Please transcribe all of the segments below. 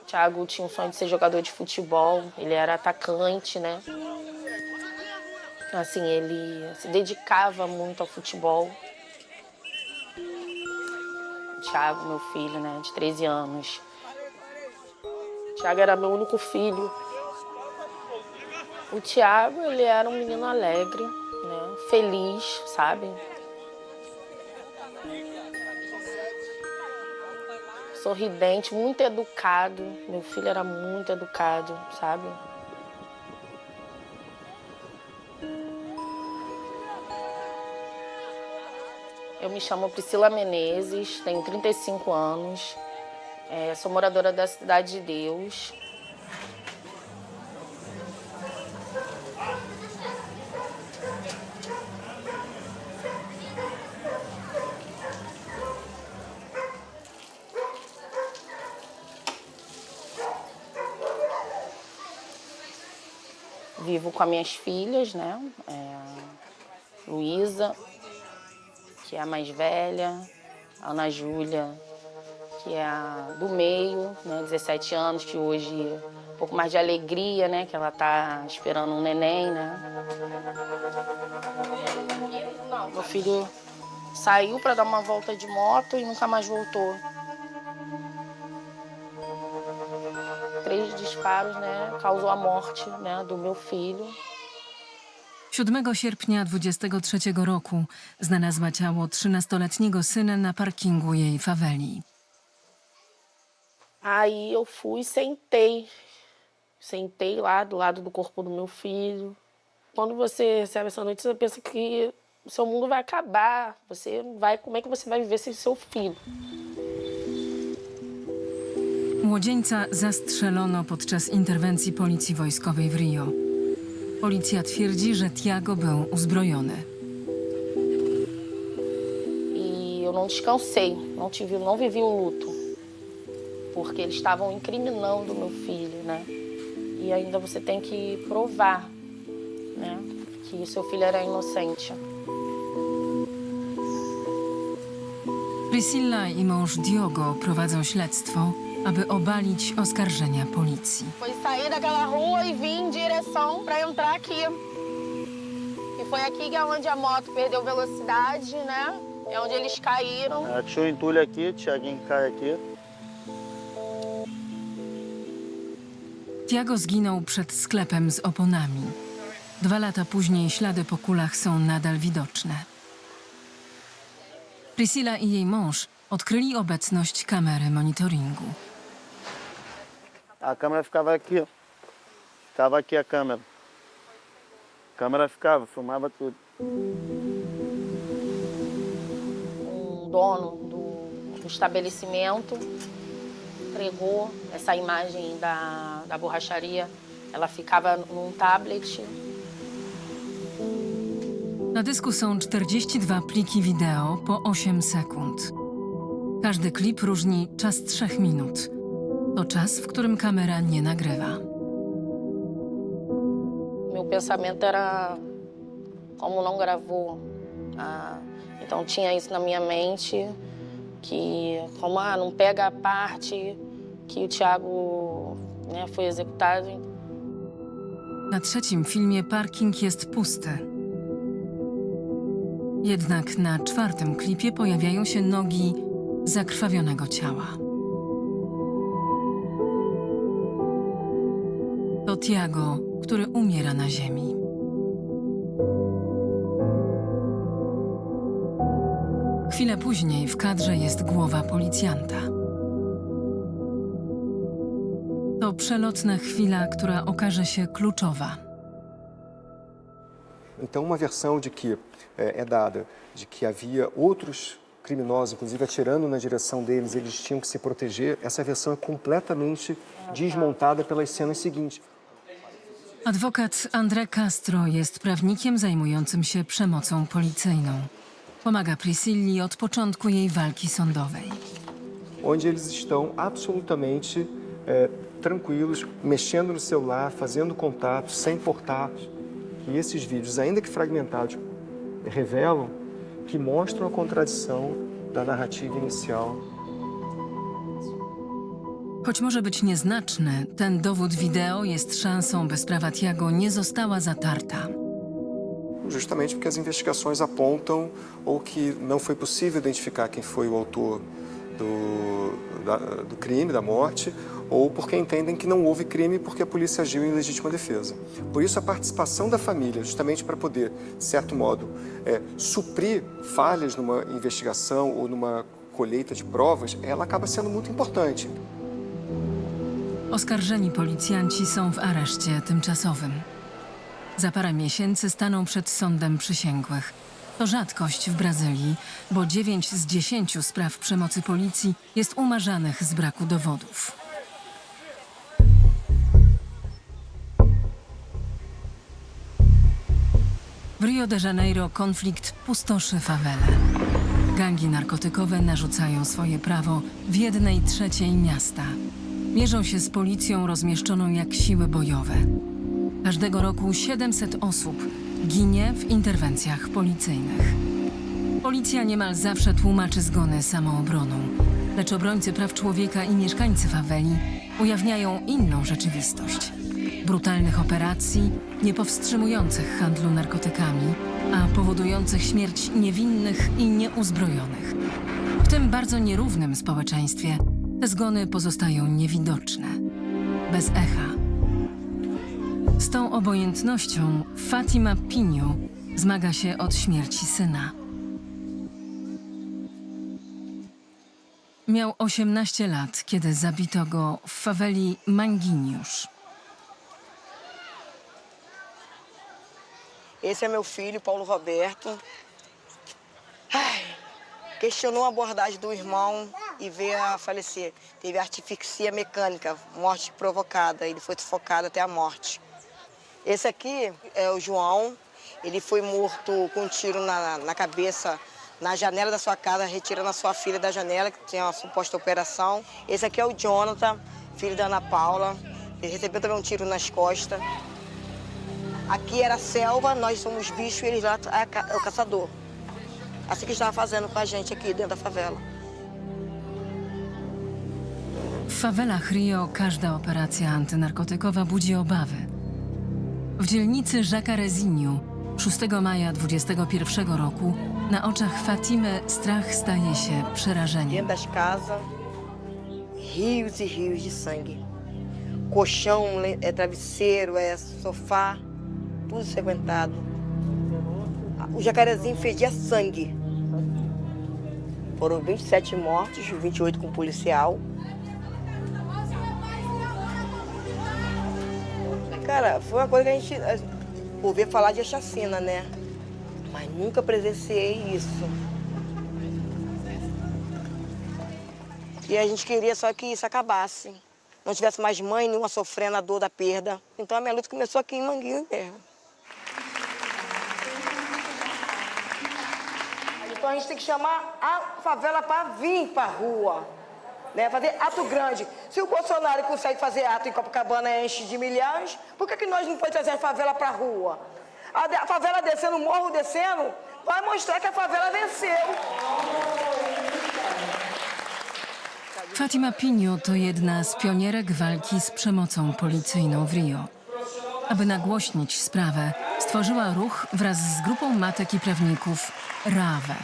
Thiago tinha um sonho de ser jogador de futebol, ele era atacante, né? Assim, ele se dedicava muito ao futebol. O Thiago, meu filho, né, de 13 anos. O Thiago era meu único filho. O Thiago, ele era um menino alegre, né, feliz, sabe? Sorridente, muito educado. Meu filho era muito educado, sabe? Eu me chamo Priscila Menezes, tenho 35 anos, sou moradora da Cidade de Deus. Vivo com as minhas filhas, né? Luísa, que é a mais velha, a Ana Júlia, que é a do meio, né? 17 anos, que hoje um pouco mais de alegria, né? Que ela tá esperando um neném, né? Meu filho saiu para dar uma volta de moto e nunca mais voltou. 3 disparos, né? Causou a morte, né? Do meu filho. 7 sierpnia 23 roku znalazła ciało 13-letniego syna na parkingu jej faweli. Aí eu fui e sentei lá do lado do corpo do meu filho. Quando você recebe essa notícia, você pensa que o seu mundo vai acabar. Como é que você vai viver sem seu filho? Młodzieńca zastrzelono podczas interwencji policji wojskowej w Rio. Policja twierdzi, że Thiago był uzbrojony. E eu não descansei, não vivi o luto, porque eles estavam incriminando meu filho, né? E ainda você tem que provar, né, que seu filho era inocente. Priscilla i mąż Diogo prowadzą śledztwo, aby obalić oskarżenia policji. Foi sair daquela rua e vir em direção para entrar aqui. E foi aqui que é onde a moto perdeu velocidade, né? É onde eles caíram. Tinha um entulho aqui, Thiaguinho cai aqui. Thiago zginął przed sklepem z oponami. 2 lata później ślady po kulach są nadal widoczne. Priscilla i jej mąż odkryli obecność kamery monitoringu. A câmera ficava aqui, ó. Ficava aqui a câmera. A câmera ficava, filmava tudo. Dono do estabelecimento entregou essa imagem da borracharia. Ela ficava num tablet. Na dysku są 42 pliki wideo po 8 sekund. Każdy klip różni czas 3 minut. To czas, w którym kamera nie nagrywa. Meu pensamento era como não gravou. Então tinha isso na minha mente, que como não pega a parte que o Thiago, né, foi executado. Na 3. filmie parking jest pusty. Jednak na 4. klipie pojawiają się nogi zakrwawionego ciała. To Thiago, który umiera na ziemi. Chwilę później w kadrze jest głowa policjanta. To przelotna chwila, która okaże się kluczowa. Então, uma versão de que é dada de que havia outros criminosos, inclusive atirando na direção deles, eles tinham que se proteger, essa versão é completamente desmontada pelas cenas seguintes. Adwokat André Castro jest prawnikiem zajmującym się przemocą policyjną. Pomaga Priscilli od początku jej walki sądowej. Onde eles estão absolutamente tranquilos, mexendo no celular, fazendo contato, sem importar. E esses vídeos, ainda que fragmentados, revelam que mostram a contradição da narrativa inicial. Choć może być nieznaczny, ten dowód wideo jest szansą, by sprawa Tiago nie została zatarta. Justamente porque as investigações apontam ou que não foi possível identificar quem foi o autor do crime, da morte, ou porque entendem que não houve crime porque a polícia agiu em legítima defesa. Por isso, a participação da família, justamente para poder, de certo modo, suprir falhas numa investigação ou numa colheita de provas, ela acaba sendo muito importante. Oskarżeni policjanci są w areszcie tymczasowym. Za parę miesięcy staną przed sądem przysięgłych. To rzadkość w Brazylii, bo 9 z 10 spraw przemocy policji jest umarzanych z braku dowodów. W Rio de Janeiro konflikt pustoszy fawele. Gangi narkotykowe narzucają swoje prawo w 1/3 miasta. Mierzą się z policją rozmieszczoną jak siły bojowe. Każdego roku 700 osób ginie w interwencjach policyjnych. Policja niemal zawsze tłumaczy zgony samoobroną, lecz obrońcy praw człowieka i mieszkańcy faweli ujawniają inną rzeczywistość. Brutalnych operacji, niepowstrzymujących handlu narkotykami, a powodujących śmierć niewinnych i nieuzbrojonych. W tym bardzo nierównym społeczeństwie te zgony pozostają niewidoczne, bez echa. Z tą obojętnością Fatima Pinho zmaga się od śmierci syna. Miał 18 lat, kiedy zabito go w faweli Manguinhos. Esse é meu filho, Paulo Roberto. Ai, questionou a abordagem do irmão e veio a falecer. Teve asfixia mecânica, morte provocada. Ele foi sufocado até a morte. Esse aqui é o João. Ele foi morto com um tiro na cabeça, na janela da sua casa, retirando a sua filha da janela, que tinha uma suposta operação. Esse aqui é o Jonathan, filho da Ana Paula. Ele recebeu também um tiro nas costas. Aqui era a selva, nós somos bichos e eles lá é o caçador. Assim que estava fazendo com a gente aqui dentro da favela. W fawelach Rio każda operacja antynarkotykowa budzi obawy. W dzielnicy Jacarezinho 6 maja 2021 roku na oczach Fatimy strach staje się przerażeniem. Dentro das casas, rios e rios de sangue. Colchão, travesseiro, sofá, tudo ensanguentado. O Jacarezinho fedia sangue. Foram 27 mortos, 28 com policial. Cara, foi uma coisa que a gente ouvia falar de chacina, né? Mas nunca presenciei isso. E a gente queria só que isso acabasse. Não tivesse mais mãe nenhuma sofrendo a dor da perda. Então a minha luta começou aqui em Manguinhos mesmo. Então a gente tem que chamar a favela para vir para a rua, né? Fazer ato grande. Se o Bolsonaro consegue fazer ato em Copacabana e enche de milhões, por que nós não podemos trazer a favela para a rua? A favela descendo, o morro descendo, vai mostrar que a favela venceu. Fatima Pinho to jedna z pionierek walki z przemocą policyjną w Rio. Aby nagłośnić sprawę, stworzyła ruch wraz z grupą matek i prawników RAWE.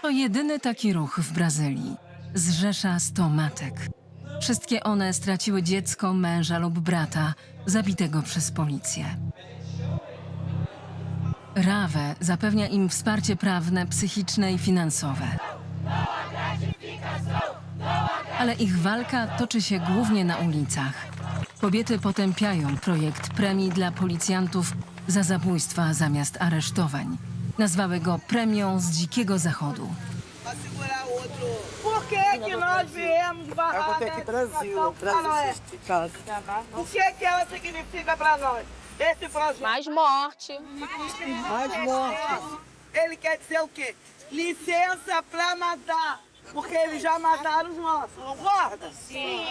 To jedyny taki ruch w Brazylii. Zrzesza 100 matek. Wszystkie one straciły dziecko, męża lub brata zabitego przez policję. RAWE zapewnia im wsparcie prawne, psychiczne i finansowe. Ale ich walka toczy się głównie na ulicach. Kobiety potępiają projekt premii dla policjantów za zabójstwa zamiast aresztowań. Nazwały go premią z Dzikiego Zachodu. Por que nós viemos de Barraca? Aqui no Brasil, no Brasil. O que ela significa para nós? Esse projeto. Mais morte. Mais morte. Ele quer dizer o quê? Licença para matar. Porque eles já mataram os nossos, concorda? Sim.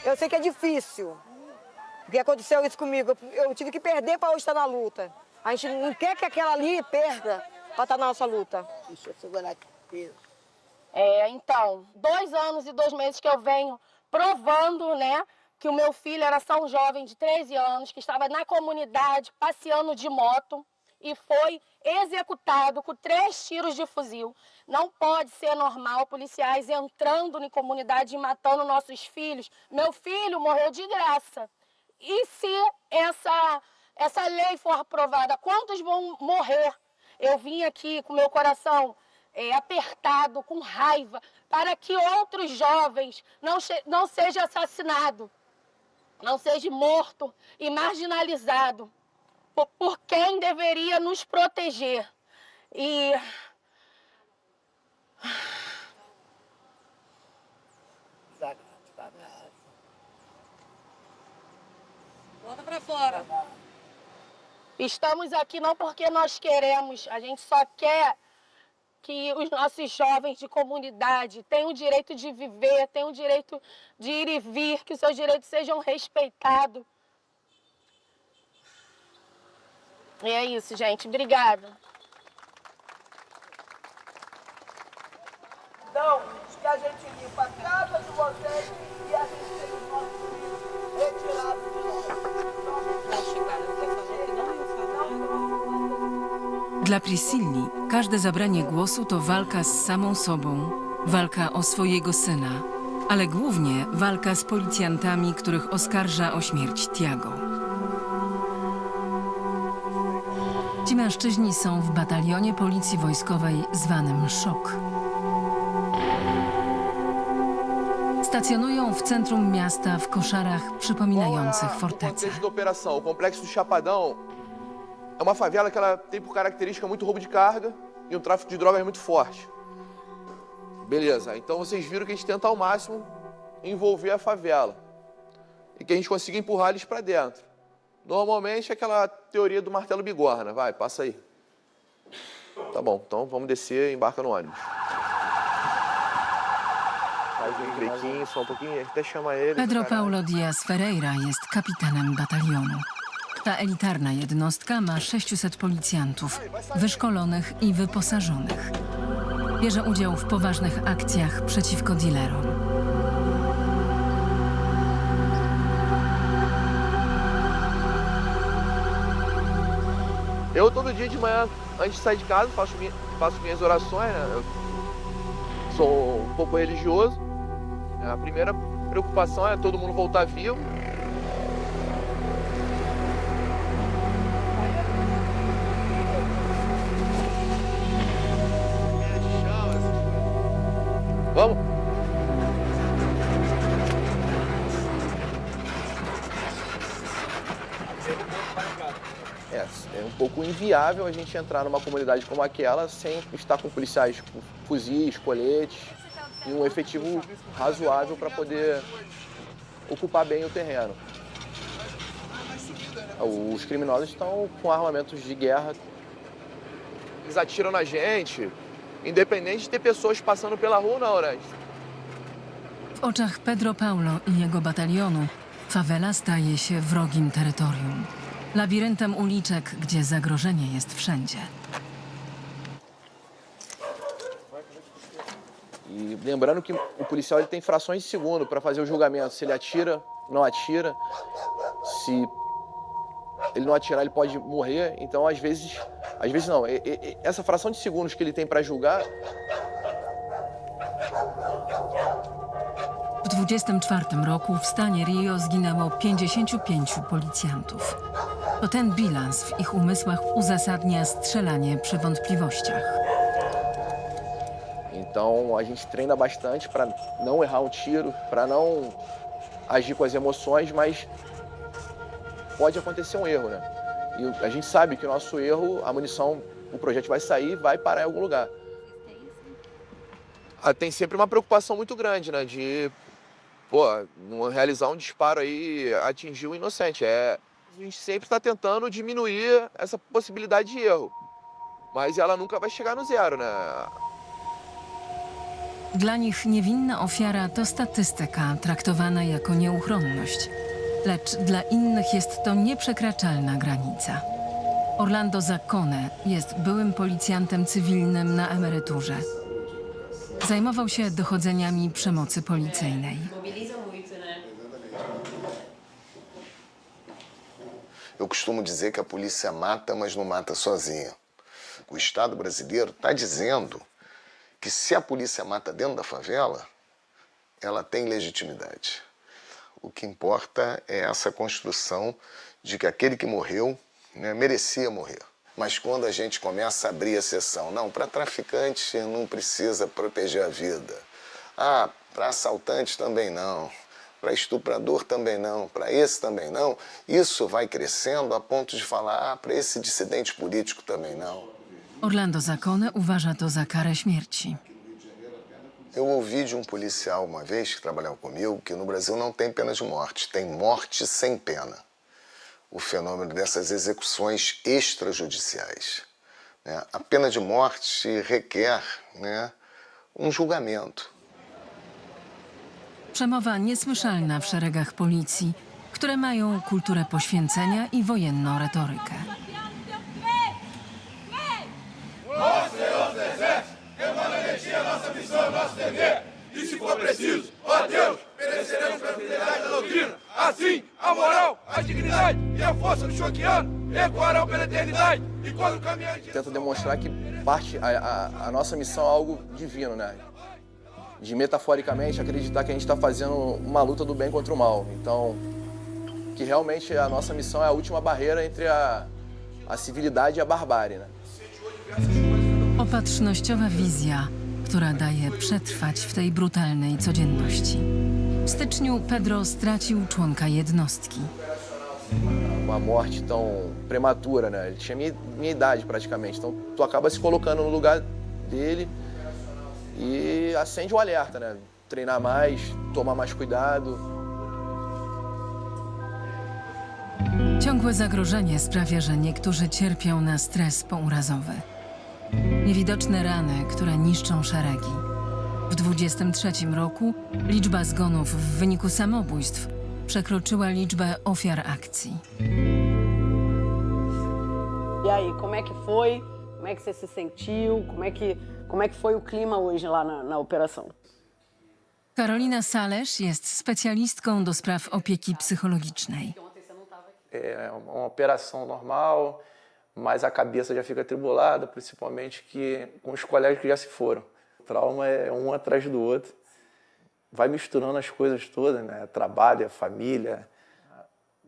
Eu sei que é difícil. Porque aconteceu isso comigo. Eu tive que perder para hoje estar na luta. A gente não quer que aquela ali perda para estar na nossa luta. Deixa eu segurar aqui. Então, 2 anos e 2 meses que eu venho provando, né, que o meu filho era só um jovem de 13 anos, que estava na comunidade passeando de moto e foi executado com 3 tiros de fuzil. Não pode ser normal policiais entrando na comunidade e matando nossos filhos. Meu filho morreu de graça. E se essa lei for aprovada, quantos vão morrer? Eu vim aqui com meu coração apertado, com raiva, para que outros jovens não sejam assassinados, não sejam mortos e marginalizados por quem deveria nos proteger. E Volta pra fora. estamos aqui não porque nós queremos, a gente só quer que os nossos jovens de comunidade tenham o direito de viver, tenham o direito de ir e vir, que os seus direitos sejam respeitados. E é isso, gente. Obrigada. Então, que a gente limpa a casa de vocês e a gente tem os nossos filhos retirados de nós. Dla Priscilli każde zabranie głosu to walka z samą sobą, walka o swojego syna, ale głównie walka z policjantami, których oskarża o śmierć Tiago. Ci mężczyźni są w batalionie policji wojskowej zwanym Szok. Stacjonują w centrum miasta w koszarach przypominających O fortecę. contexto da operação, o Complexo do Chapadão é uma favela que ela tem por característica muito roubo de carga e um tráfico de drogas muito forte. Beleza, então vocês viram que a gente tenta ao máximo envolver a favela e que a gente consiga empurrar eles para dentro. Normalmente é aquela teoria do martelo bigorna, vai, passa aí. Tá bom, então vamos descer e embarca no ônibus. Faz um brequinho, só um pouquinho, até chama ele. Pedro Paulo Diaz Ferreira jest kapitanem batalionu. Ta elitarna jednostka ma 600 policjantów, wyszkolonych i wyposażonych. Bierze udział w poważnych akcjach przeciwko dealerom. Eu todo dia de manhã, antes de sair de casa, faço minhas orações, né? Eu sou um pouco religioso. A primeira preocupação é todo mundo voltar vivo. Vamos? É um pouco inviável a gente entrar numa comunidade como aquela sem estar com policiais com fuzis, coletes e um efetivo razoável para poder ocupar bem o terreno. Os criminosos estão com armamentos de guerra. Eles atiram na gente, independente de ter pessoas passando pela rua na hora. W oczach Pedro Paulo i jego batalionu fawela staje się wrogim terytorium. Labiryntem uliczek, gdzie zagrożenie jest wszędzie. E lembrando que o policial ele tem frações de segundo para fazer o julgamento. Se ele atira, não atira. Se ele não atirar, ele pode morrer. Então, às vezes não. Essa fração de segundos que ele tem para julgar. W 1924 roku w stanie Rio zginęło 55 policjantów. To ten bilans w ich umysłach uzasadnia strzelanie przy wątpliwościach. Então a gente treina bastante para não errar um tiro, para não agir com as emoções, mas pode acontecer um erro, né? E a gente sabe que o nosso erro, a munição, o projétil vai sair, vai parar em algum lugar. Tem sempre uma preocupação muito grande, né? De, não realizar um disparo aí e atingir o inocente. A gente sempre está tentando diminuir essa possibilidade de erro, mas ela nunca vai chegar no zero, né? Dla nich niewinna ofiara to statystyka traktowana jako nieuchronność. Lecz dla innych jest to nieprzekraczalna granica. Orlando Zaccone jest byłym policjantem cywilnym na emeryturze. Zajmował się dochodzeniami przemocy policyjnej. Eu costumo dizer que a polícia mata, mas não mata sozinha. O Estado brasileiro está dizendo que se a polícia mata dentro da favela, ela tem legitimidade. O que importa é essa construção de que aquele que morreu, né, merecia morrer. Mas quando a gente começa a abrir a exceção, não, para traficante não precisa proteger a vida. Ah, para assaltante também não. Para estuprador também não, para esse também não. Isso vai crescendo a ponto de falar, para esse dissidente político também não. Orlando Zaccone uważa to za karę śmierci. Eu ouvi de um policial uma vez que trabalhava comigo que no Brasil não tem pena de morte, tem morte sem pena. O fenômeno dessas execuções extrajudiciais, né? A pena de morte requer, né, julgamento. Przemowa niesłyszalna w szeregach policji, które mają kulturę poświęcenia i wojenną retorykę. Tenta demonstrar que a nossa missão é algo divino, né? De metaforicamente acreditar que a gente está fazendo uma luta do bem contra o mal. Então, que realmente a nossa missão é a última barreira entre a civilidade e a barbárie, né? Opatrznościowa wizja, która daje przetrwać w tej brutalnej codzienności. W styczniu Pedro stracił członka jednostki. Uma morte tão prematura, né? Ele tinha minha idade praticamente, então tu acaba se colocando no lugar dele e acende o alerta, né? Treinar mais, tomar mais cuidado. Ciągłe zagrożenie sprawia, że niektórzy cierpią na stres pourazowy. Niewidoczne rany, które niszczą szeregi. W 23 roku liczba zgonów w wyniku samobójstw przekroczyła liczbę ofiar akcji. E aí, como é que foi? Como é que você se sentiu? Como é que foi o clima hoje lá na operação? Karolina Salesz jest specjalistką do spraw opieki psychologicznej. É uma operação normal, mas a cabeça já fica atribulada, principalmente com os colegas que já se foram. O trauma é um atrás do outro. Vai misturando as coisas todas, né? Trabalho, família,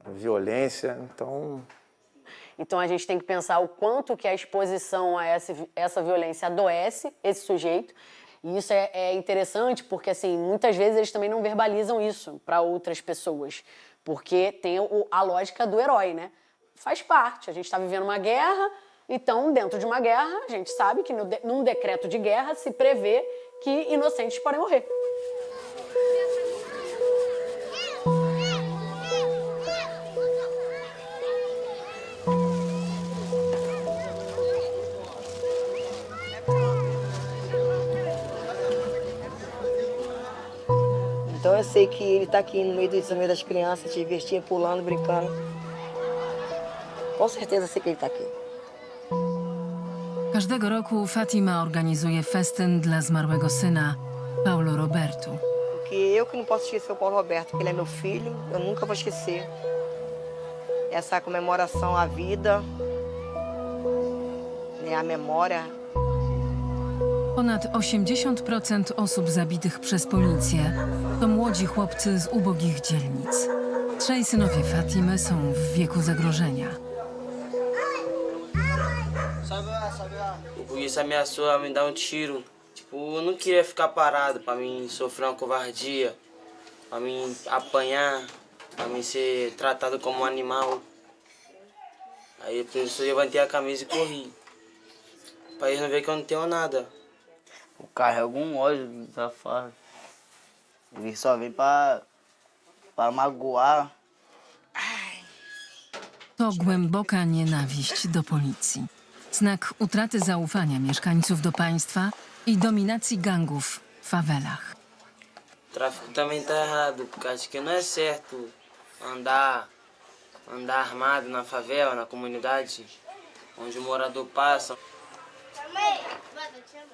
violência, então... Então a gente tem que pensar o quanto que a exposição a essa violência adoece esse sujeito. E isso é interessante porque, assim, muitas vezes eles também não verbalizam isso para outras pessoas. Porque tem a lógica do herói, né? Faz parte, a gente está vivendo uma guerra, então dentro de uma guerra a gente sabe que num decreto de guerra se prevê que inocentes podem morrer. Então eu sei que ele está aqui no meio das crianças, se divertindo, pulando, brincando. Com certeza sei que ele está aqui. Każdego roku Fatima organizuje festyn dla zmarłego syna, Paulo Roberto. Porque eu que não posso esquecer o Paulo Roberto, porque ele é meu filho, eu nunca vou esquecer. Essa comemoração à vida, né, a memória. Ponad 80% osób zabitych przez policję to młodzi chłopcy z ubogich dzielnic. Trzej synowie Fatimy są w wieku zagrożenia. O polícia ameaçou a me dar tiro. Tipo, eu não queria ficar parado pra mim sofrer uma covardia, pra mim apanhar, pra mim ser tratado como um animal. Aí eu levantei a camisa e corri. Pra eles não verem que eu não tenho nada. Eu carrego ódio do safado. Ele só vem pra magoar. To głęboka nienawiść do policji. Znak utraty zaufania mieszkańców do państwa i dominacji gangów w fawelach. O tráfico também tá errado, porque acho que não é certo andar armado na favela, na comunidade, onde o morador passa.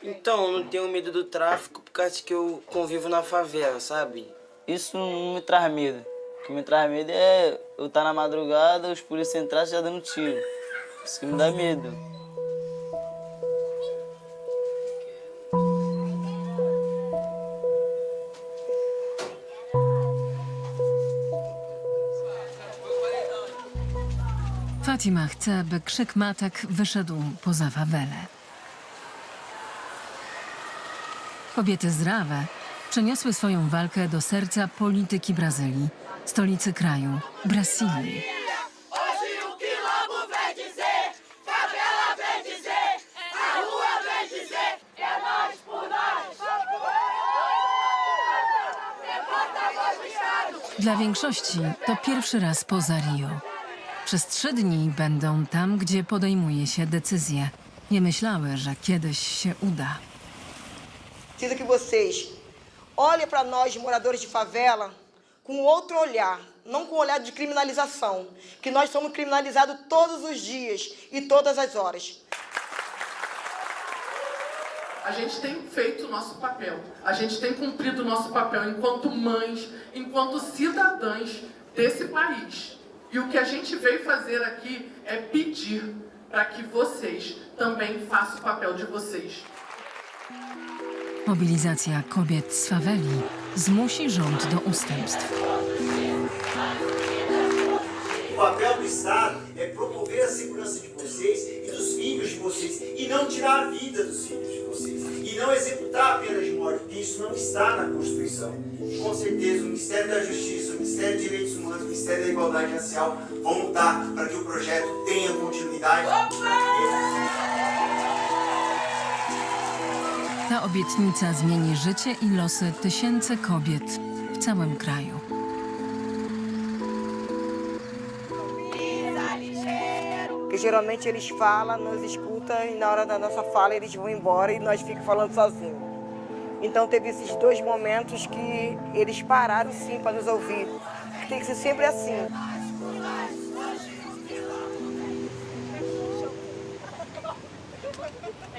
Então, eu não tenho medo do tráfico por causa que eu convivo na favela, sabe? Isso não me traz medo. O que me traz medo é eu estar na madrugada, os policiais entrarem já dando tiro. Isso que me dá medo. Fatima chce, by krzyk matek wyszedł poza fawelę. Kobiety z Rawe przeniosły swoją walkę do serca polityki Brazylii, stolicy kraju, Brasília. Dla większości to pierwszy raz poza Rio. Przez 3 dni będą tam, gdzie podejmuje się decyzje. Nie myślały, że kiedyś się uda. Preciso que vocês olhem para nós, moradores de favela, com outro olhar, não com olhar de criminalização, que nós somos criminalizados todos os dias e todas as horas. A gente tem feito o nosso papel, a gente tem cumprido o nosso papel enquanto mães, enquanto cidadãs desse país. E o que a gente veio fazer aqui é pedir para que vocês também façam o papel de vocês. Mobilizacja kobiet z faweli zmusi rząd do ustępstw. O papel do Estado é promover a segurança de vocês e dos filhos de vocês e não tirar a vida dos filhos de vocês e não executar a pena de morte, porque isso não está na Constituição. E com certeza o Ministério da Justiça, o Ministério dos Direitos Humanos, o Ministério da Igualdade Racial vão lutar para que o projeto tenha continuidade. Ta obietnica zmieni życie i losy tysięcy kobiet w całym kraju. Porque geralmente eles falam, nos escutam e na hora da nossa fala eles vão embora e nós ficamos falando sozinhos. Então teve esses 2 momentos que eles pararam sim para nos ouvir. Tem que ser sempre assim.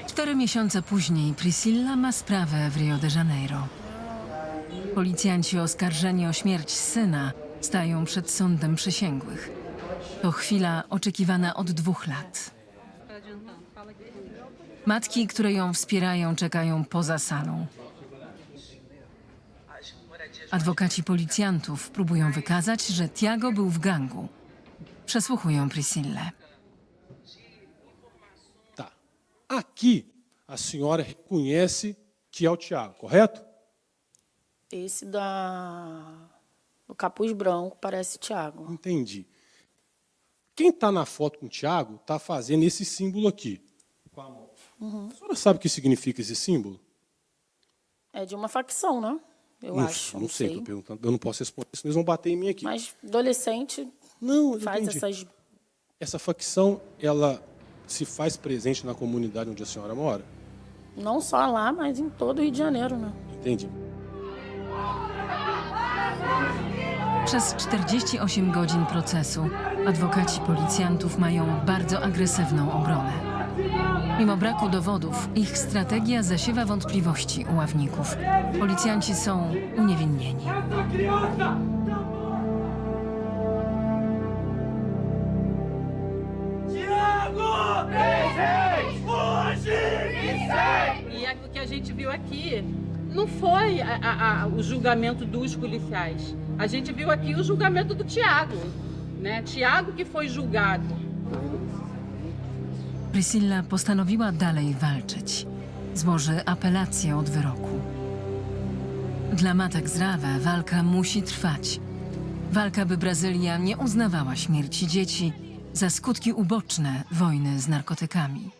4 miesiące później Priscilla ma sprawę w Rio de Janeiro. Policjanci oskarżeni o śmierć syna stają przed sądem przysięgłych. To chwila oczekiwana od 2 lat. Matki, które ją wspierają, czekają poza salą. Adwokaci policjantów próbują wykazać, że Tiago był w gangu. Przesłuchują Priscillę. Aqui, a senhora reconhece que é o Tiago, correto? Esse do capuz branco parece Tiago. Entendi. Quem está na foto com o Tiago está fazendo esse símbolo aqui. Com a mão. A senhora sabe o que significa esse símbolo? É de uma facção, né? Eu acho. Não sei, estou perguntando. Eu não posso responder, senão eles vão bater em mim aqui. Mas adolescente faz essas... Essa facção, ela se faz presente na comunidade onde a senhora mora? Não só lá, mas em todo o Rio de Janeiro, né? Entendi. Przez 48 godzin procesu adwokaci policjantów mają bardzo agresywną obronę. Mimo braku dowodów, ich strategia zasiewa wątpliwości u ławników. Policjanci są uniewinnieni. E o que a gente viu aqui não foi o julgamento dos policiais. A gente viu aqui o julgamento do Tiago, né? Tiago que foi julgado. Priscilla postanowiła dalej walczyć. Złoży apelację od wyroku. Dla matek z Rawe walka musi trwać. Walka, by Brazylia nie uznawała śmierci dzieci za skutki uboczne wojny z narkotykami.